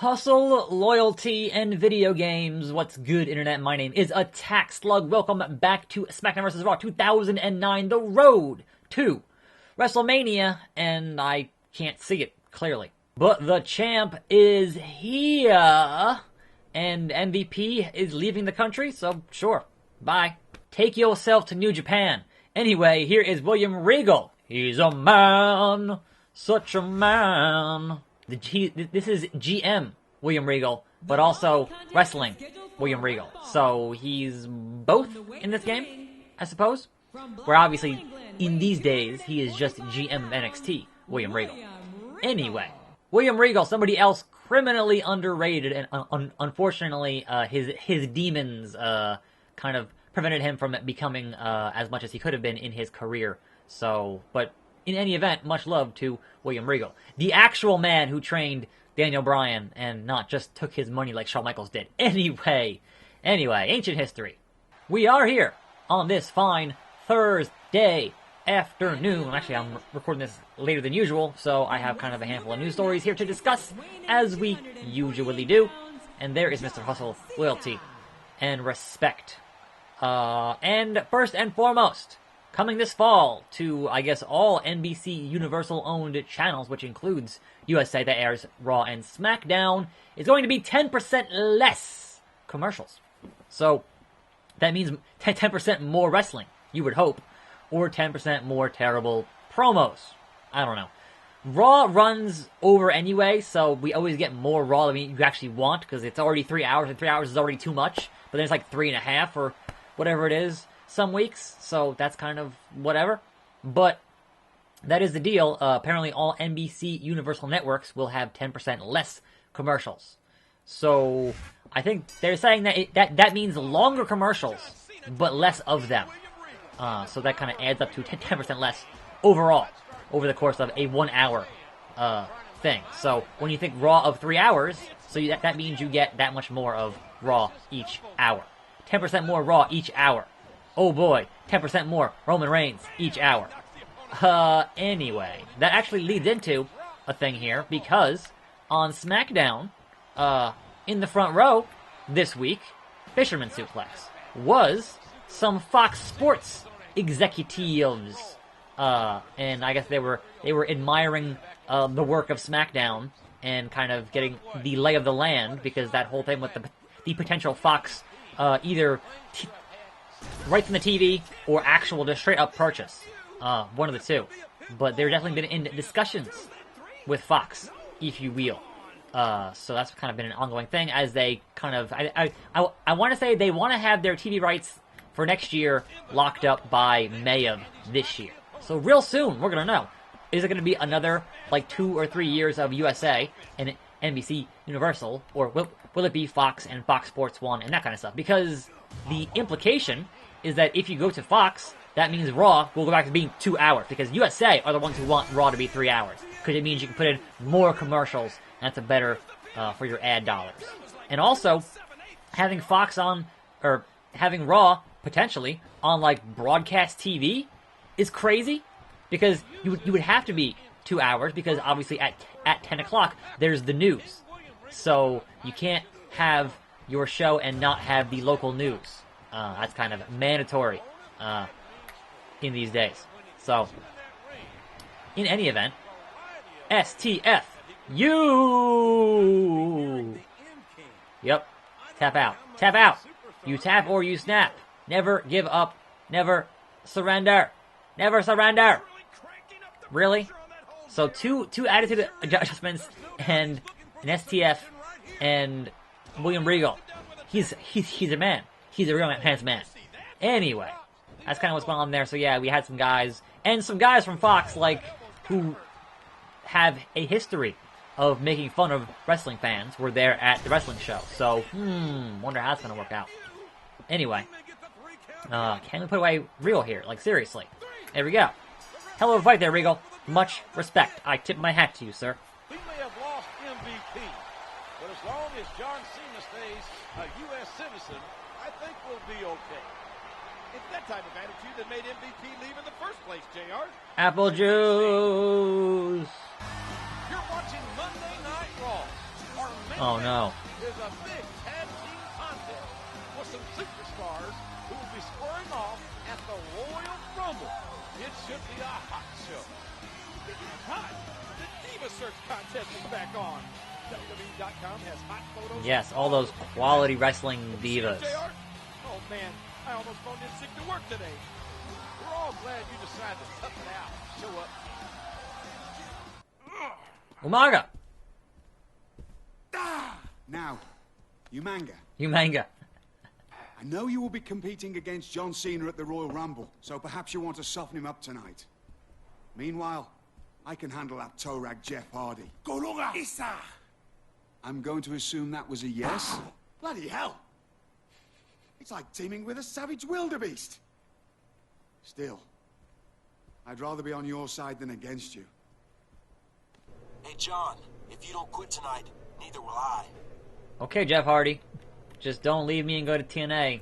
Hustle, loyalty, and video games. What's good, Internet? My name is Attack Slug. Welcome back to SmackDown vs. Raw 2009, the road to WrestleMania, and I can't see it clearly. But the champ is here, and MVP is leaving the country, so sure, bye. Take yourself to New Japan. Anyway, here is William Regal. He's a man, such a man. This is GM William Regal, but also wrestling William Regal. So he's both in this game, I suppose. Where obviously, in these days, he is just GM NXT William Regal. Anyway, William Regal, somebody else criminally underrated, and unfortunately, his demons kind of prevented him from becoming as much as he could have been in his career. So, but in any event, much love to William Regal. The actual man who trained Daniel Bryan and not just took his money like Shawn Michaels did. Anyway, ancient history. We are here on this fine Thursday afternoon. Actually, I'm recording this later than usual, so I have kind of a handful of news stories here to discuss, as we usually do. And there is Mr. Hustle, loyalty, and respect. And first and foremost, coming this fall to, I guess, all NBC Universal-owned channels, which includes USA that airs Raw and SmackDown, is going to be 10% less commercials. So, that means 10% more wrestling, you would hope, or 10% more terrible promos. I don't know. Raw runs over anyway, so we always get more Raw than you actually want, because it's already 3 hours, and 3 hours is already too much, but then it's like 3.5 or whatever it is some weeks, so that's kind of whatever. But that is the deal. Apparently all NBC Universal networks will have 10% less commercials. So I think they're saying that that means longer commercials, but less of them. So that kind of adds up to 10% less overall over the course of a 1 hour thing. So when you think Raw of 3 hours, so that means you get that much more of Raw each hour. 10% more Raw each hour. Oh boy, 10% more Roman Reigns each hour. Anyway, that actually leads into a thing here, because on SmackDown, in the front row this week, Fisherman Suplex was some Fox Sports executives. And I guess they were admiring the work of SmackDown and kind of getting the lay of the land, because that whole thing with the potential Fox either right from the TV or actual just straight up purchase. One of the two. But they've definitely been in discussions with Fox, if you will. So that's kind of been an ongoing thing, as they kind of, I want to say they want to have their TV rights for next year locked up by May of this year. So real soon, we're going to know. Is it going to be another, like, 2 or 3 years of USA and NBC Universal, or will it be Fox and Fox Sports 1 and that kind of stuff? Because the implication is that if you go to Fox, that means Raw will go back to being 2 hours, because USA are the ones who want Raw to be 3 hours, because it means you can put in more commercials, and that's a better for your ad dollars. And also, having Fox on, or having Raw potentially on like broadcast TV is crazy, because you would have to be 2 hours, because obviously at 10 o'clock there's the news, so you can't have your show and not have the local news. That's kind of mandatory in these days. So, in any event, STFU! Yep. Tap out. Tap out! You tap or you snap. Never give up. Never surrender. Never surrender! Really? So two attitude adjustments and an STF and William Regal. He's a man. He's a real man's man. Anyway, that's kind of what's going on there. So yeah, we had some guys, and some guys from Fox, like, who have a history of making fun of wrestling fans, were there at the wrestling show. So, wonder how that's going to work out. Anyway, can we put away Regal here? Like, seriously. There we go. Hell of a fight there, Regal. Much respect. I tip my hat to you, sir. We may have lost MVP, but as long as John Cena stays a U.S. citizen, I think we'll be okay. It's that type of attitude that made MVP leave in the first place, JR. Apple juice. You're watching Monday Night Raw. Our Oh no. Is a big tag team contest with some superstars who will be squaring off at the Royal Rumble. It should be a hot show. Speaking of hot, the Diva Search contest is back on. WWE.com has hot photos. Yes, all those quality wrestling divas. JR? Oh man, I almost phoned in sick to work today. We're all glad you decided to tough it out. Show up. Umaga. Now, Umanga, I I know you will be competing against John Cena at the Royal Rumble, so perhaps you want to soften him up tonight. Meanwhile, I can handle that toe rag Jeff Hardy. I'm going to assume that was a yes. Bloody hell! It's like teaming with a savage wildebeest. Still, I'd rather be on your side than against you. Hey, John, if you don't quit tonight, neither will I. Okay, Jeff Hardy. Just don't leave me and go to TNA.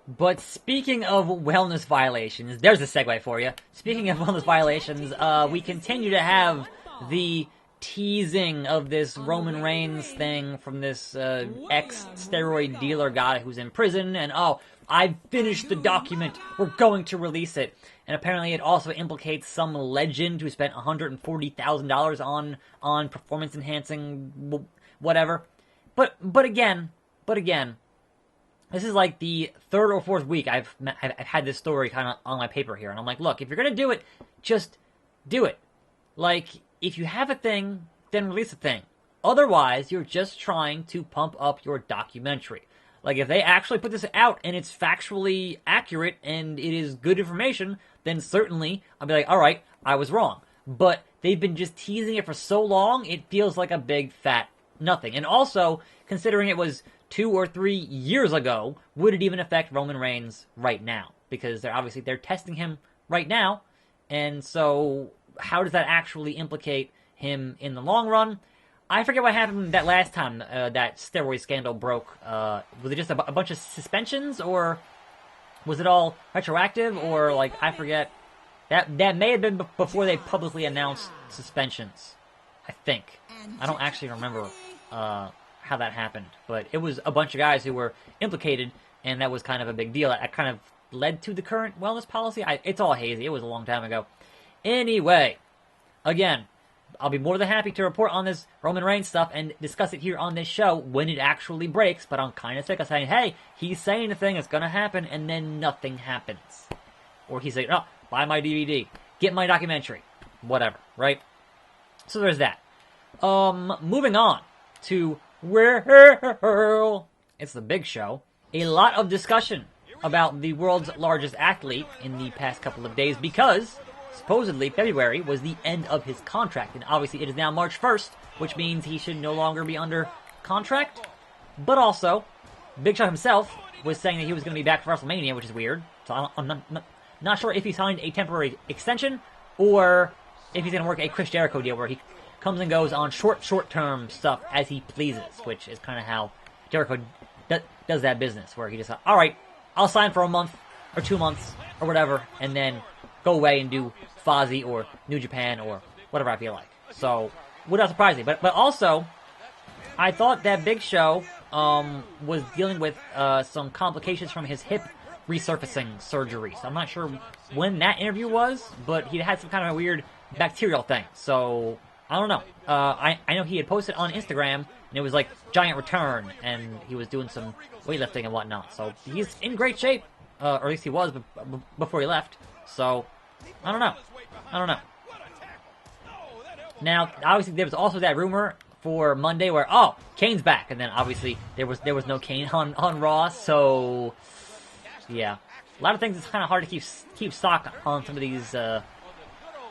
But speaking of wellness violations, there's a segue for you. Speaking of wellness violations, we continue to have the teasing of this Roman Reigns thing from this ex-steroid dealer guy who's in prison, and I finished the document, we're going to release it. And apparently it also implicates some legend who spent $140,000 on performance-enhancing whatever. But again, this is like the third or fourth week I've had this story kind of on my paper here, and I'm like, look, if you're gonna do it, just do it. Like, if you have a thing, then release a thing. Otherwise, you're just trying to pump up your documentary. Like, if they actually put this out and it's factually accurate and it is good information, then certainly I'll be like, all right, I was wrong. But they've been just teasing it for so long, it feels like a big fat nothing. And also, considering it was 2 or 3 years ago, would it even affect Roman Reigns right now? Because they're testing him right now, and so how does that actually implicate him in the long run? I forget what happened that last time that steroid scandal broke. Was it just a bunch of suspensions, or was it all retroactive, or like, I forget. That may have been before they publicly announced suspensions, I think. I don't actually remember how that happened, but it was a bunch of guys who were implicated, and that was kind of a big deal. That kind of led to the current wellness policy. It's all hazy. It was a long time ago. Anyway, again, I'll be more than happy to report on this Roman Reigns stuff and discuss it here on this show when it actually breaks, but I'm kind of sick of saying, hey, he's saying the thing, it's going to happen, and then nothing happens. Or he's saying, oh, buy my DVD, get my documentary, whatever, right? So there's that. Moving on to it's the big show. A lot of discussion about the world's largest athlete in the past couple of days because supposedly February was the end of his contract, and obviously it is now March 1st, which means he should no longer be under contract. But also, Big Show himself was saying that he was going to be back for WrestleMania, which is weird. So I'm not sure if he signed a temporary extension or if he's going to work a Chris Jericho deal where he comes and goes on short-term stuff as he pleases, which is kind of how Jericho does that business, where he just, all right, I'll sign for a month or 2 months or whatever, and then go away and do Fozzy or New Japan or whatever I feel like. So, would not surprise me. But also, I thought that Big Show was dealing with some complications from his hip resurfacing surgery. So I'm not sure when that interview was, but he had some kind of a weird bacterial thing. So I don't know. I know he had posted on Instagram, and it was like giant return, and he was doing some weightlifting and whatnot. So he's in great shape, or at least he was before he left. So I don't know. Now, obviously, there was also that rumor for Monday where, oh, Kane's back, and then obviously there was no Kane on Raw. So yeah, a lot of things. It's kind of hard to keep stock on some of these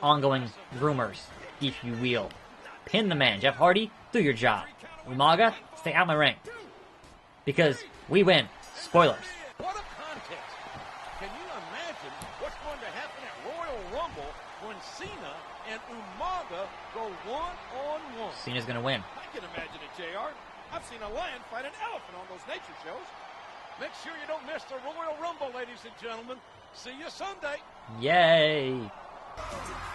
ongoing rumors, if you will. Pin the man, Jeff Hardy. Do your job. Umaga, stay out of my ring, because we win. Spoilers. What a contest! Can you imagine what's going to happen at Royal Rumble when Cena and Umaga go one-on-one? Cena's gonna win. I can imagine it, JR. I've seen a lion fight an elephant on those nature shows. Make sure you don't miss the Royal Rumble, ladies and gentlemen. See you Sunday. Yay!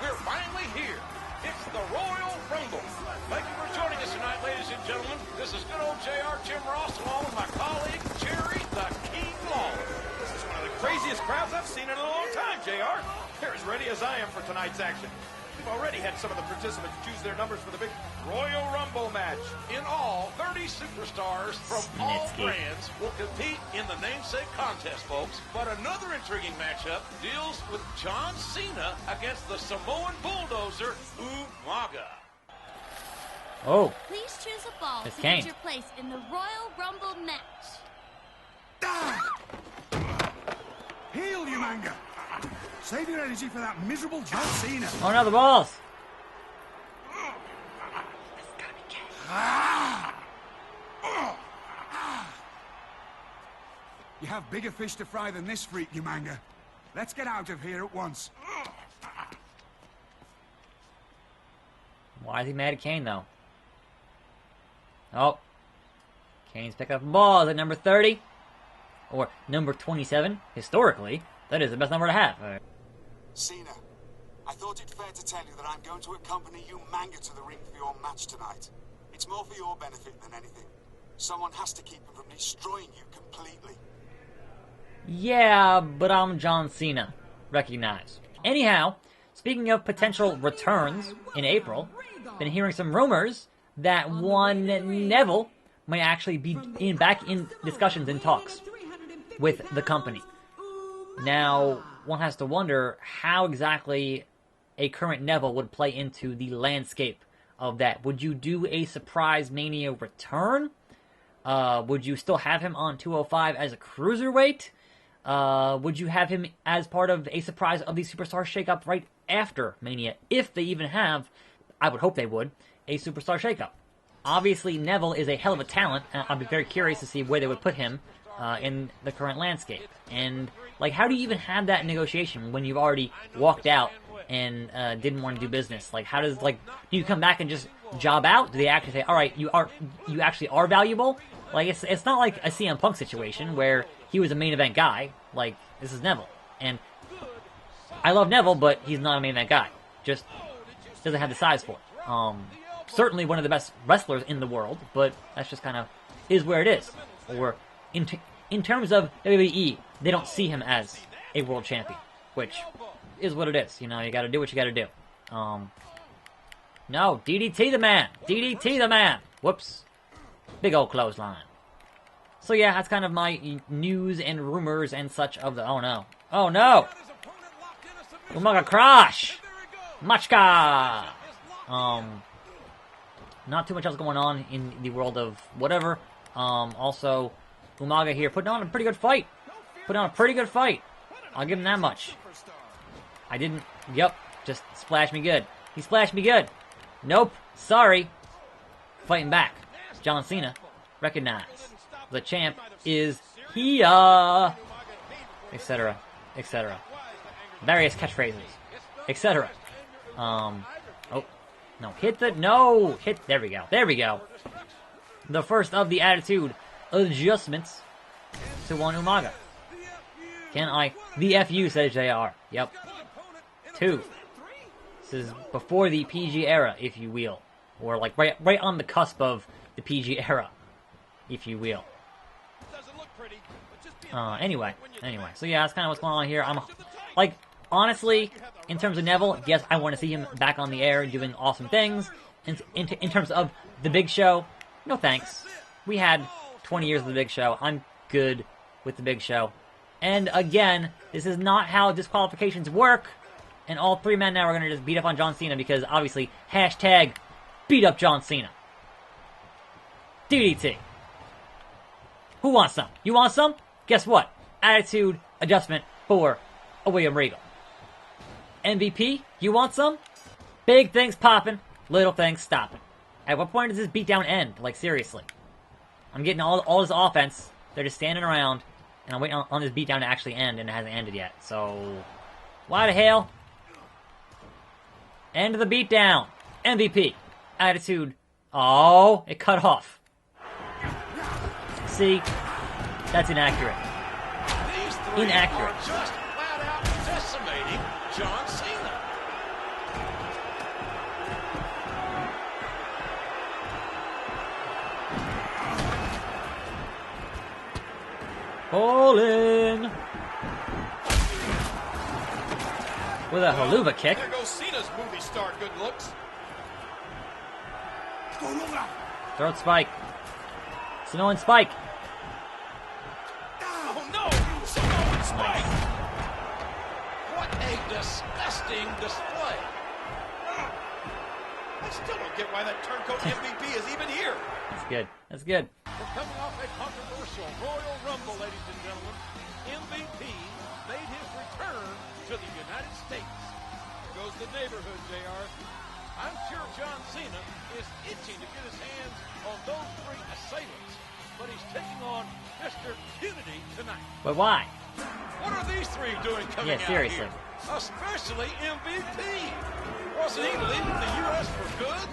We're finally here. It's the Royal Rumble. Thank you for joining us. tonight, ladies and gentlemen. This is good old JR Jim Ross along with my colleague, Jerry the King Lawler. This is one of the craziest crowds I've seen in a long time, JR. They're as ready as I am for tonight's action. We've already had some of the participants choose their numbers for the big Royal Rumble match. In all, 30 superstars from all brands will compete in the namesake contest, folks. But another intriguing matchup deals with John Cena against the Samoan bulldozer, Umaga. Oh. Please choose a ball It's to Kane. get your place in the Royal Rumble match. Heal, you manga! Save your energy for that miserable John Cena. Oh no, the balls. You have bigger fish to fry than this freak, you manga. Let's get out of here at once. Why is he mad at Kane, though? Oh. Kane's picking up balls at number 30. Or number 27. Historically, that is the best number to have. Cena, I thought it fair to tell you that I'm going to accompany you manga to the ring for your match tonight. It's more for your benefit than anything. Someone has to keep him from destroying you completely. Yeah, but I'm John Cena. Recognize. Anyhow, speaking of potential returns in April, been hearing some rumors that one Neville might actually be back in discussions and talks with the company. Now, one has to wonder how exactly a current Neville would play into the landscape of that. Would you do a surprise Mania return? Would you still have him on 205 as a cruiserweight? Would you have him as part of a surprise of the Superstar Shakeup right after Mania? If they even have, I would hope they would, a Superstar Shakeup. Obviously, Neville is a hell of a talent, and I'd be very curious to see where they would put him in the current landscape. And, like, how do you even have that negotiation when you've already walked out and didn't want to do business? Like, how does, like, do you come back and just job out? Do they actually say, all right, you actually are valuable? Like, it's not like a CM Punk situation where he was a main event guy. Like, this is Neville. And I love Neville, but he's not a main event guy. Just doesn't have the size for it. Certainly one of the best wrestlers in the world, but that's just kind of is where it is. Or in terms of WWE, they don't see him as a world champion, which is what it is. You know, you got to do what you got to do. No, DDT the man. DDT the man. Whoops. Big old clothesline. So yeah, that's kind of my news and rumors and such of the... Oh no. Oh no! Umaga crash! Machka! Not too much else going on in the world of whatever. Also, Umaga here putting on a pretty good fight. Putting on a pretty good fight. I'll give him that much. I didn't... Yep, just splashed me good. He splashed me good. Nope, sorry. Fighting back. John Cena. Recognize. The champ is here. Etc. Etc. Various catchphrases. Etc. Oh. No, hit the... No! Hit... There we go. There we go. The first of the attitude adjustments to one Umaga. Can I... The FU, says JR. Yep. 2. This is before the PG era, if you will. Or, like, right on the cusp of the PG era, if you will. Anyway. So, yeah, that's kind of what's going on here. I'm... Like... Honestly, in terms of Neville, yes, I want to see him back on the air doing awesome things. In terms of The Big Show, no thanks. We had 20 years of The Big Show. I'm good with The Big Show. And again, this is not how disqualifications work. And all 3 men now are going to just beat up on John Cena because, obviously, hashtag beat up John Cena. DDT. Who wants some? You want some? Guess what? Attitude adjustment for a William Regal. MVP, you want some? Big things popping, little things stopping. At what point does this beatdown end? Like, seriously. I'm getting all this offense. They're just standing around, and I'm waiting on this beatdown to actually end, and it hasn't ended yet. So, why the hell? End of the beatdown. MVP. Attitude. Oh, it cut off. See? That's inaccurate. These three Inaccurate. are just flat out decimating John Cena. Bowling. With a haluva kick. There goes Cena's movie star good looks. Throat spike. Samoan spike. Oh no! Samoan spike! What a disgusting display. I still don't get why that turncoat MVP is even here. That's good. That's good. We're coming off a controversial Royal Rumble, ladies and gentlemen. MVP made his return to the United States. Here goes the neighborhood, JR. I'm sure John Cena is itching to get his hands on those three assailants, but he's taking on Mr. Unity tonight. But why? What are these three doing coming Yeah, seriously. out here? Especially MVP. Wasn't he leaving the U.S. for good?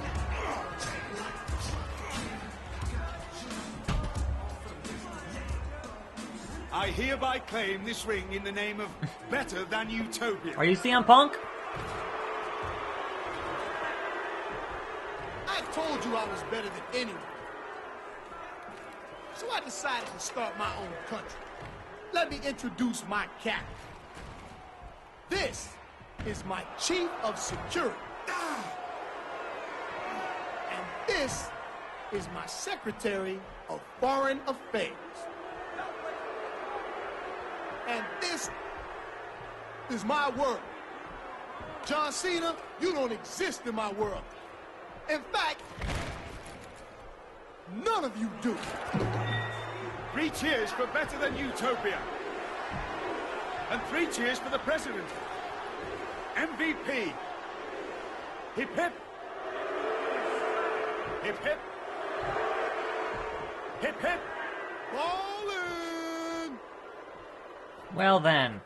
I hereby claim this ring in the name of Better Than Utopia. Are you CM Punk? I told you I was better than anyone. So I decided to start my own country. Let me introduce my captain. This is my chief of security. And this is my secretary of foreign affairs. And this is my world. John Cena, you don't exist in my world. In fact, none of you do. 3 cheers for Better Than Utopia. And 3 cheers for the president. MVP. Hip hip. Hip hip. Hip hip. Ballin'! Well then.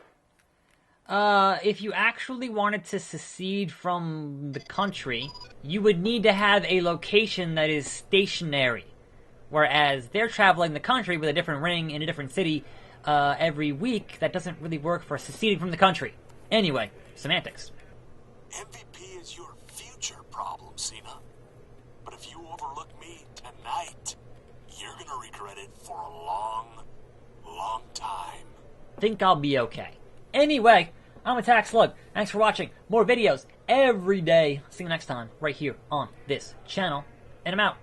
If you actually wanted to secede from the country, you would need to have a location that is stationary. Whereas they're traveling the country with a different ring in a different city every week. That doesn't really work for seceding from the country. Anyway, semantics. MVP is your future problem, Cena. But if you overlook me tonight, you're gonna regret it for a long, long time. Think I'll be okay. Anyway, I'm Attack Slug. Thanks for watching. More videos every day. See you next time, right here on this channel. And I'm out.